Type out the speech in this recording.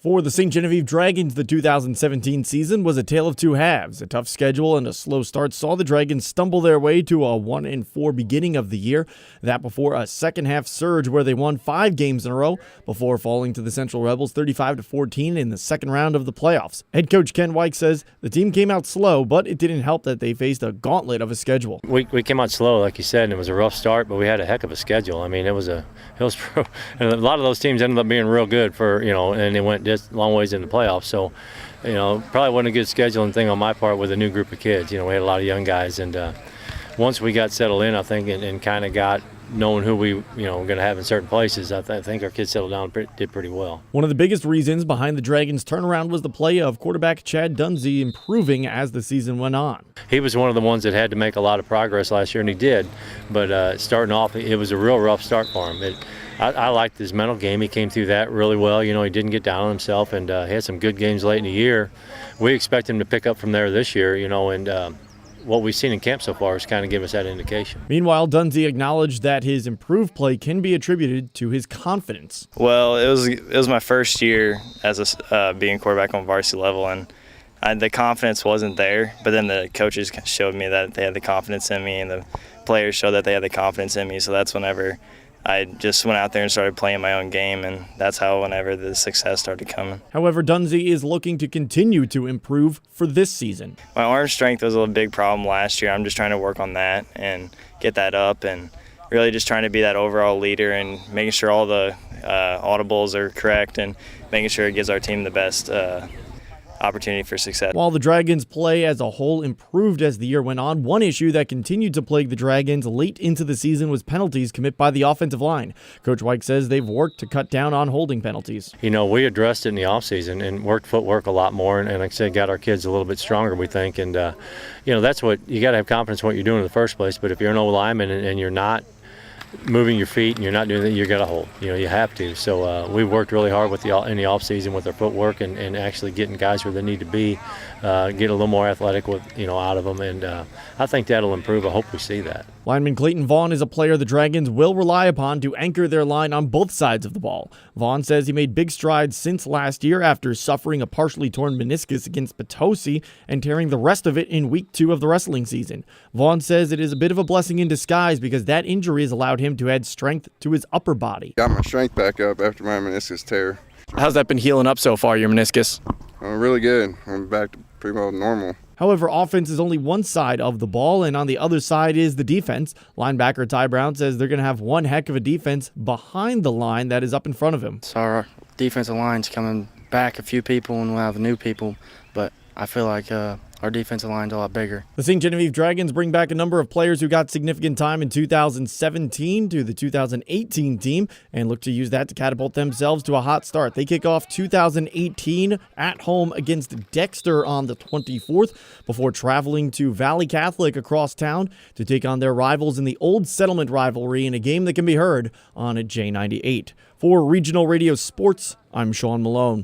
For the Ste Genevieve Dragons, the 2017 season was a tale of two halves. A tough schedule and a slow start saw the Dragons stumble their way to a 1-4 beginning of the year. That before a second-half surge where they won 5 games in a row before falling to the Central Rebels 35-14 in the second round of the playoffs. Head coach Ken White says the team came out slow, but it didn't help that they faced a gauntlet of a schedule. We came out slow, like you said, and it was a rough start, but we had a heck of a schedule. I mean, it was and a lot of those teams ended up being real good and they went just a long ways in the playoffs. So, probably wasn't a good scheduling thing on my part with a new group of kids. We had a lot of young guys, and once we got settled in, I think, and kind of got knowing who we were going to have in certain places, I think our kids settled down, did pretty well. One of the biggest reasons behind the Dragons' turnaround was the play of quarterback Chad Dunsey improving as the season went on. He was one of the ones that had to make a lot of progress last year, and he did. But starting off, it was a real rough start for him. I liked his mental game. He came through that really well. He didn't get down on himself, and he had some good games late in the year. We expect him to pick up from there this year, and what we've seen in camp so far is kind of give us that indication. Meanwhile, Dunsey acknowledged that his improved play can be attributed to his confidence. Well, it was my first year as being quarterback on varsity level, and the confidence wasn't there. But then the coaches showed me that they had the confidence in me, and the players showed that they had the confidence in me. So that's whenever I just went out there and started playing my own game, and that's how whenever the success started coming. However, Dunsey is looking to continue to improve for this season. My arm strength was a big problem last year. I'm just trying to work on that and get that up, and really just trying to be that overall leader and making sure all the audibles are correct and making sure it gives our team the best opportunity for success. While the Dragons' play as a whole improved as the year went on, one issue that continued to plague the Dragons late into the season was penalties committed by the offensive line. Coach White says they've worked to cut down on holding penalties. We addressed it in the offseason and worked footwork a lot more, and like I said, got our kids a little bit stronger, we think. And, that's what you got to have confidence in what you're doing in the first place. But if you're an old lineman and you're not moving your feet and you're not doing that, you're going to hold. You have to. So we worked really hard in the off season with our footwork and actually getting guys where they need to be, get a little more athletic out of them, and I think that'll improve. I hope we see that. Lineman Clayton Vaughn is a player the Dragons will rely upon to anchor their line on both sides of the ball. Vaughn says he made big strides since last year after suffering a partially torn meniscus against Potosi and tearing the rest of it in week 2 of the wrestling season. Vaughn says it is a bit of a blessing in disguise because that injury has allowed him to add strength to his upper body. Got my strength back up after my meniscus tear. How's that been healing up so far, your meniscus? Really good. I'm back to pretty well normal. However, offense is only one side of the ball, and on the other side is the defense. Linebacker Ty Brown says they're going to have one heck of a defense behind the line that is up in front of him. So our defensive line's coming back a few people, and we'll have new people, but I feel like our defensive line's a lot bigger. The Ste Genevieve Dragons bring back a number of players who got significant time in 2017 to the 2018 team and look to use that to catapult themselves to a hot start. They kick off 2018 at home against Dexter on the 24th before traveling to Valley Catholic across town to take on their rivals in the Old Settlement rivalry in a game that can be heard on J98. For Regional Radio Sports, I'm Sean Malone.